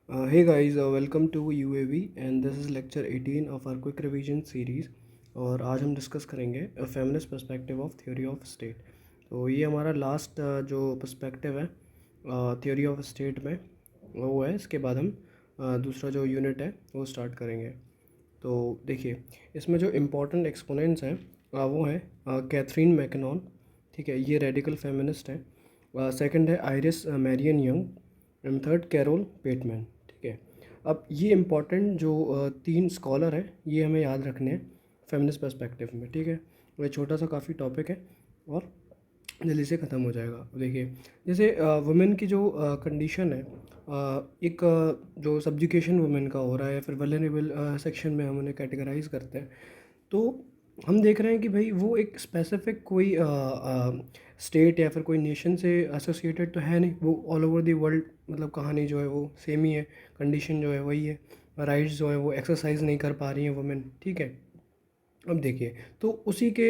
Hey guys, welcome to UAV and this is lecture 18 of our quick revision series। और आज हम discuss करेंगे feminist perspective of theory of state. तो ये हमारा लास्ट जो पर्सपेक्टिव है थ्योरी ऑफ स्टेट में वो है। इसके बाद हम दूसरा जो यूनिट है वो स्टार्ट करेंगे। तो देखिए, इसमें जो इम्पोर्टेंट एक्सपोनेंट्स हैं वो हैं कैथरीन मैकनॉन, ठीक है, ये रेडिकल फेमिनिस्ट है। सेकंड है Iris Marion Young and third Carole Pateman, ठीक है। अब ये इम्पॉर्टेंट जो तीन स्कॉलर हैं ये हमें याद रखने हैं फेमिनिस्ट पर्सपेक्टिव में, ठीक है। ये छोटा सा काफ़ी टॉपिक है और जल्दी से ख़त्म हो जाएगा। देखिए, जैसे वुमेन की जो कंडीशन है, एक जो सब्जुकेशन वुमेन का हो रहा है या फिर वल्नरेबल सेक्शन में हम उन्हें कैटेगराइज करते हैं। तो हम देख रहे हैं कि भाई वो एक स्पेसिफिक कोई स्टेट या फिर कोई नेशन से एसोसिएटेड तो है नहीं, वो ऑल ओवर दी वर्ल्ड मतलब कहानी जो है वो सेम ही है, कंडीशन जो है वही है, राइट्स जो है वो एक्सरसाइज नहीं कर पा रही हैं वुमेन, ठीक है। अब देखिए, तो उसी के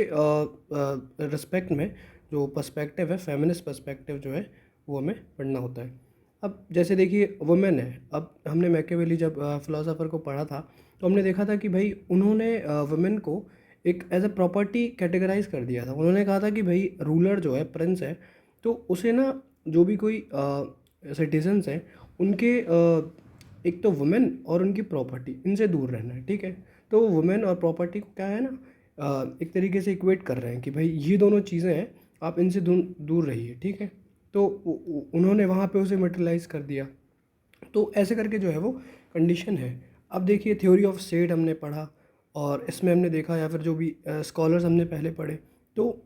रिस्पेक्ट में जो पर्सपेक्टिव है फेमिनिस्ट पर्सपेक्टिव जो है वो हमें पढ़ना होता है। अब जैसे देखिए वुमेन है, अब हमने मैकियावेली जब फिलोसोफर को पढ़ा था तो हमने देखा था कि भाई उन्होंने वुमेन को एक एज ए प्रॉपर्टी कैटेगराइज कर दिया था। उन्होंने कहा था कि भाई रूलर जो है, प्रिंस है, तो उसे ना जो भी कोई सिटीजन्स हैं उनके एक तो वुमेन और उनकी प्रॉपर्टी, इनसे दूर रहना है, ठीक है। तो वुमेन और प्रॉपर्टी को क्या है ना एक तरीके से इक्वेट कर रहे हैं कि भाई ये दोनों चीज़ें हैं, आप इनसे दूर रहिए, ठीक है। तो उन्होंने वहाँ पे उसे मटेरियलाइज कर दिया। तो ऐसे करके जो है वो कंडीशन है। अब देखिए, थ्योरी ऑफ स्टेट हमने पढ़ा और इसमें हमने देखा या फिर जो भी स्कॉलर्स हमने पहले पढ़े, तो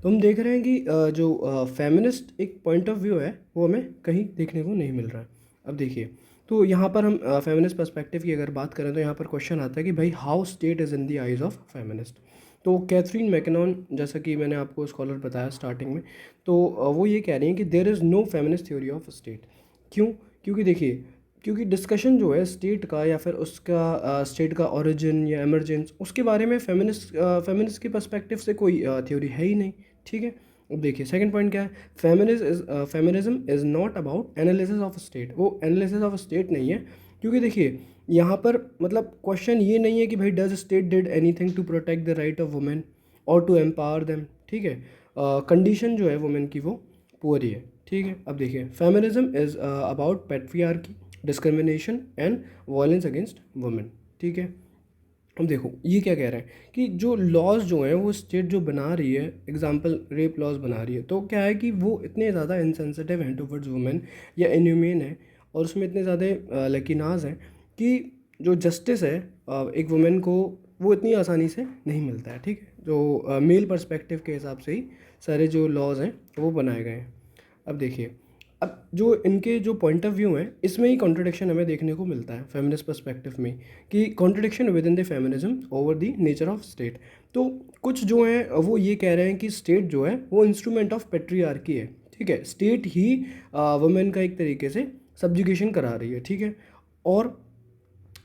हम देख रहे हैं कि जो फेमिनिस्ट एक पॉइंट ऑफ व्यू है वो हमें कहीं देखने को नहीं मिल रहा है। अब देखिए, तो यहाँ पर हम फेमिनिस्ट पर्सपेक्टिव की अगर बात करें तो यहाँ पर क्वेश्चन आता है कि भाई how state is in the eyes of feminist. तो कैथरीन मैकनॉन, जैसा कि मैंने आपको स्कॉलर बताया स्टार्टिंग में, तो वो ये कह रही हैं कि there is no feminist theory of state. क्यों? क्योंकि देखिए, क्योंकि डिस्कशन जो है स्टेट का या फिर उसका स्टेट का ओरिजिन या एमरजेंस, उसके बारे में फेमिनिस्ट के पर्सपेक्टिव से कोई थ्योरी है ही नहीं, ठीक है। अब देखिए सेकंड पॉइंट क्या है, feminism is not about analysis of state. वो एनालिसिस ऑफ स्टेट नहीं है, क्योंकि देखिए यहाँ पर मतलब क्वेश्चन ये नहीं है कि भाई does state did anything to protect the right of women और टू एम्पावर देम, ठीक है। कंडीशन जो है वुमेन की वो पुअर ही है, ठीक है। अब देखिए, feminism is about patriarchy, discrimination and violence against women, ठीक है। अब देखो ये क्या कह रहे हैं कि जो लॉज जो हैं वो स्टेट जो बना रही है, एग्जांपल रेप लॉज बना रही है, तो क्या है कि वो इतने ज़्यादा इनसेंसिटिव हैं टुवर्ड्स वुमेन या इनह्यूमेन है, और उसमें इतने ज़्यादा लकीनाज हैं कि जो जस्टिस है एक वुमेन को वो इतनी आसानी से नहीं मिलता है, ठीक है। जो मेल पर्सपेक्टिव के हिसाब से ही सारे जो लॉज हैं वो बनाए गए हैं। अब देखिए, अब जो इनके जो पॉइंट ऑफ व्यू हैं इसमें ही कॉन्ट्रडिक्शन हमें देखने को मिलता है फेमिनिस्ट पर्सपेक्टिव में, कि contradiction with in the feminism over the nature of state. तो कुछ जो हैं वो ये कह रहे हैं कि स्टेट जो है वो इंस्ट्रूमेंट ऑफ पेट्रियार्की है, ठीक है। स्टेट ही वुमेन का एक तरीके से सब्जुगेशन करा रही है, ठीक है। और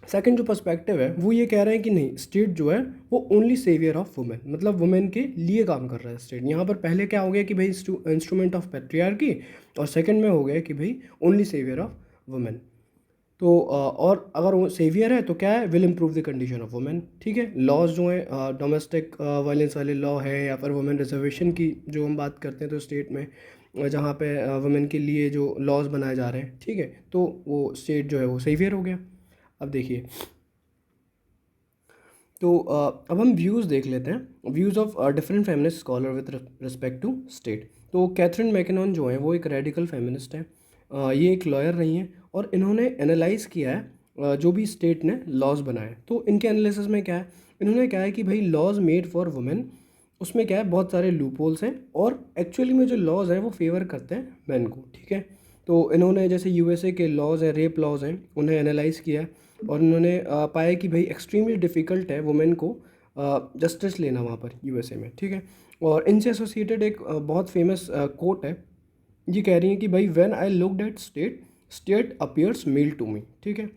सेकंड जो पर्सपेक्टिव है वो ये कह रहे हैं कि नहीं, स्टेट जो है वो ओनली सेवियर ऑफ वुमेन, मतलब वुमेन के लिए काम कर रहा है स्टेट। यहाँ पर पहले क्या हो गया कि भाई इंस्ट्रूमेंट ऑफ पैट्रियार्की, और सेकंड में हो गया कि भाई ओनली सेवियर ऑफ वुमेन। तो और अगर वो सेवियर है तो क्या है, will improve the condition of women, ठीक है। लॉज जो है डोमेस्टिक वायलेंस वाले लॉ है या फिर वुमेन रिजर्वेशन की जो हम बात करते हैं, तो स्टेट में जहाँ पे वुमेन के लिए जो लॉज बनाए जा रहे हैं, ठीक है, तो वो स्टेट जो है वो सेवियर हो गया। अब देखिए, तो अब हम व्यूज़ देख लेते हैं, views of different feminist scholar with respect to state. तो कैथरीन मैकनॉन जो है वो एक रेडिकल फेमिनिस्ट है, ये एक लॉयर रही हैं और इन्होंने एनालाइज किया है जो भी स्टेट ने लॉज बनाए। तो इनके एनालिसिस में क्या है, इन्होंने क्या है कि भाई लॉज मेड फॉर वुमेन, उसमें क्या है बहुत सारे लूपहोल्स हैं, और एक्चुअली में जो लॉज हैं वो फेवर करते हैं मैन को, ठीक है। तो इन्होंने जैसे यूएसए के लॉज हैं, रेप लॉज हैं, उन्हें एनालाइज किया है और उन्होंने पाया कि भाई एक्सट्रीमली डिफ़िकल्ट है वुमेन को जस्टिस लेना वहाँ पर यूएसए में, ठीक है। और इनसे एसोसिएटेड एक बहुत फेमस कोट है, ये कह रही हैं कि भाई when I looked at state, state appears male to me, ठीक है।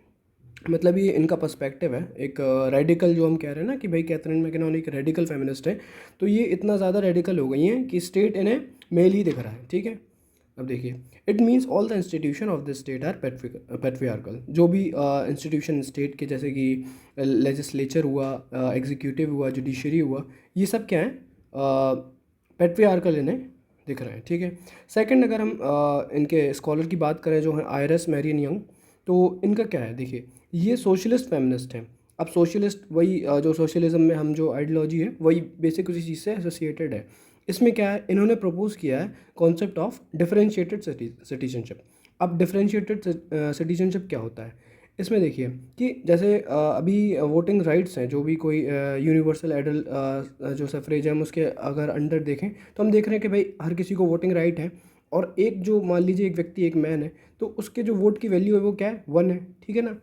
मतलब ये इनका पर्सपेक्टिव है, एक रेडिकल जो हम कह रहे हैं ना कि भाई कैथरीन मैकनॉन एक रेडिकल फेमिनिस्ट है, तो ये इतना ज़्यादा रेडिकल हो गई हैं कि स्टेट इन्हें मेल ही दिख रहा है, ठीक है। अब देखिए, it means all the institution of the state are patriarchal. जो भी इंस्टीट्यूशन स्टेट के, जैसे कि लेजिस्लेचर हुआ, एग्जीक्यूटिव हुआ, जुडिशरी हुआ, ये सब क्या है, पेट्रियार्कल इन्हें दिख रहे हैं, ठीक है। सेकंड, अगर हम इनके स्कॉलर की बात करें जो हैं आयरस मैरियन यंग, तो इनका क्या है, देखिए ये सोशलिस्ट फेमिनिस्ट हैं। अब सोशलिस्ट वही जो सोशलिज्म में हम जो आइडियोलॉजी है वही बेसिक उसी चीज़ से एसोसिएटेड है। इसमें क्या है, इन्होंने प्रपोज किया है कॉन्सेप्ट ऑफ डिफरेंशिएटेड सिटीजनशिप। अब डिफरेंशिएटेड सिटीजनशिप क्या होता है, इसमें देखिए कि जैसे अभी वोटिंग राइट्स हैं, जो भी कोई यूनिवर्सल एडल्ट जो सफरेज है, हम उसके अगर अंडर देखें तो हम देख रहे हैं कि भाई हर किसी को वोटिंग राइट है। और एक जो मान लीजिए एक व्यक्ति, एक मैन है, तो उसके जो वोट की वैल्यू है वो क्या है, 1 है, ठीक है ना।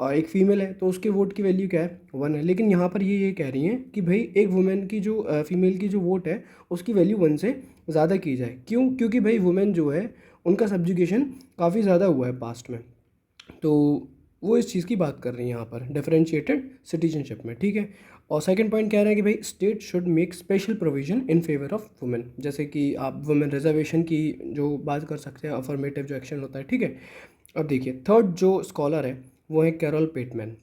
और एक फीमेल है तो उसके वोट की वैल्यू क्या है, 1 है। लेकिन यहाँ पर ये कह रही हैं कि भाई एक वुमेन की जो फीमेल की जो वोट है उसकी वैल्यू 1 से ज़्यादा की जाए। क्यों? क्योंकि भाई वुमेन जो है उनका सब्जुगेशन काफ़ी ज़्यादा हुआ है पास्ट में। तो वो इस चीज़ की बात कर रही हैं यहाँ पर डिफरेंशिएटेड सिटीजनशिप में, ठीक है। और सेकंड पॉइंट कह रहे हैं कि भाई state should make special provision in favour of women. जैसे कि आप वुमेन रिजर्वेशन की जो बात कर सकते हैं, अफर्मेटिव जो एक्शन होता है, ठीक है। अब देखिए थर्ड जो स्कॉलर है वो है कैरोल पेटमैन।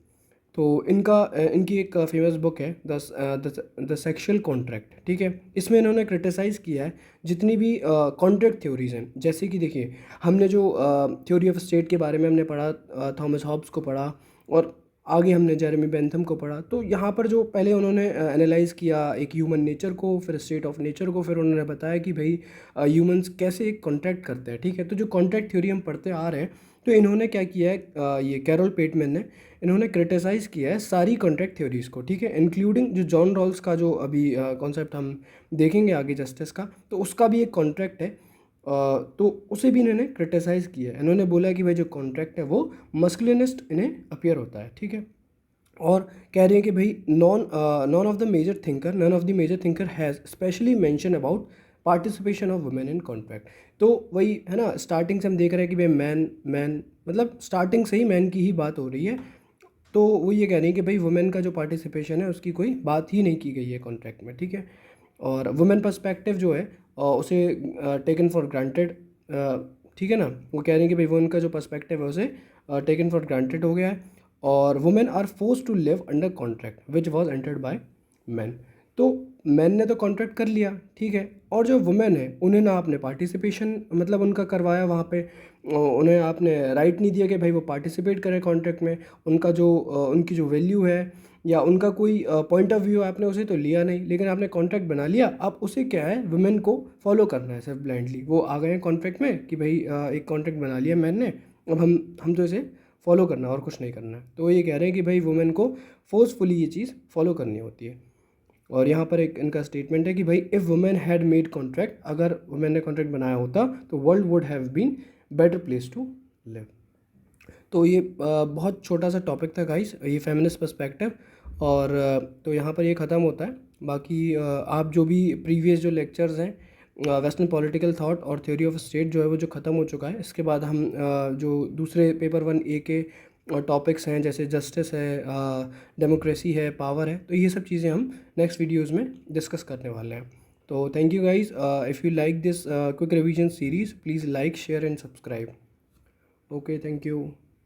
तो इनकी एक फेमस बुक है द सेक्सुअल कॉन्ट्रैक्ट, ठीक है। इसमें इन्होंने क्रिटिसाइज़ किया है जितनी भी कॉन्ट्रैक्ट थ्योरीज हैं। जैसे कि देखिए हमने जो थ्योरी ऑफ स्टेट के बारे में हमने पढ़ा, थॉमस हॉब्स को पढ़ा, और आगे हमने जेरेमी बेंथम को पढ़ा। तो यहाँ पर जो पहले उन्होंने एनालाइज़ किया एक ह्यूमन नेचर को, फिर स्टेट ऑफ नेचर को, फिर उन्होंने बताया कि भाई ह्यूमंस कैसे एक कॉन्ट्रैक्ट करते हैं, ठीक है। तो जो कॉन्ट्रैक्ट थ्योरी हम पढ़ते आ रहे हैं, तो इन्होंने क्या किया है, ये कैरोल पेटमैन ने इन्होंने क्रिटिसाइज़ किया है सारी कॉन्ट्रैक्ट थ्योरीज़ को, ठीक है, इंक्लूडिंग जो जॉन रॉल्स का जो अभी कॉन्सेप्ट हम देखेंगे आगे जस्टिस का, तो उसका भी एक कॉन्ट्रैक्ट है। तो उसे भी इन्होंने क्रिटिसाइज़ किया है। इन्होंने बोला कि भाई जो कॉन्ट्रैक्ट है वो मस्कुलिनिस्ट इन्हें अपीयर होता है, ठीक है। और कह रहे हैं कि भाई none of the major thinker has specially mention about participation of women in contract. तो वही है ना, स्टार्टिंग से हम देख रहे हैं कि भाई मैन मैन मतलब स्टार्टिंग से ही मैन की ही बात हो रही है। तो वो ये कह रही है कि भाई वुमेन का जो पार्टिसिपेशन है उसकी कोई बात ही नहीं की गई है कॉन्ट्रैक्ट में, ठीक है। और वुमेन पर्सपेक्टिव जो है उसे टेकन फॉर ग्रांटेड, ठीक है ना। वो कह रही है कि भाई वुमेन का जो पर्सपेक्टिव है उसे टेकन फॉर ग्रांटेड हो गया है। और women are force to live under contract which was entered by man. तो मैन ने तो कॉन्ट्रैक्ट कर लिया, ठीक है, और जो वुमेन है उन्हें ना आपने पार्टिसिपेशन मतलब उनका करवाया वहाँ पे, उन्हें आपने राइट नहीं दिया कि भाई वो पार्टिसिपेट करें कॉन्ट्रैक्ट में। उनका जो उनकी जो वैल्यू है या उनका कोई पॉइंट ऑफ व्यू आपने उसे तो लिया नहीं, लेकिन आपने कॉन्ट्रैक्ट बना लिया। अब उसे क्या है, वुमेन को फॉलो करना है सिर्फ ब्लाइंडली। वो आ गए हैं कॉन्ट्रैक्ट में कि भाई एक कॉन्ट्रैक्ट बना लिया मैन ने, अब हम तो इसे फॉलो करना है और कुछ नहीं करना है। तो ये कह रहे हैं कि भाई वुमेन को फोर्सफुली ये चीज़ फॉलो करनी होती है। और यहाँ पर एक इनका स्टेटमेंट है कि भाई if women had made contract, अगर वुमेन ने कॉन्ट्रैक्ट बनाया होता तो world would have been better place to live. तो ये बहुत छोटा सा टॉपिक था गाइस, ये फेमिनिस्ट पर्सपेक्टिव। और तो यहाँ पर ये ख़त्म होता है। बाकी आप जो भी प्रीवियस जो लेक्चर्स हैं वेस्टर्न पॉलिटिकल थॉट और थ्योरी ऑफ स्टेट जो है वो जो ख़त्म हो चुका है, इसके बाद हम जो दूसरे पेपर 1A के टॉपिक्स हैं जैसे जस्टिस है, डेमोक्रेसी है, पावर है, तो ये सब चीज़ें हम नेक्स्ट वीडियोज़ में डिस्कस करने वाले हैं। तो thank you guys. If you like this quick revision series please like share and subscribe. Okay, thank you.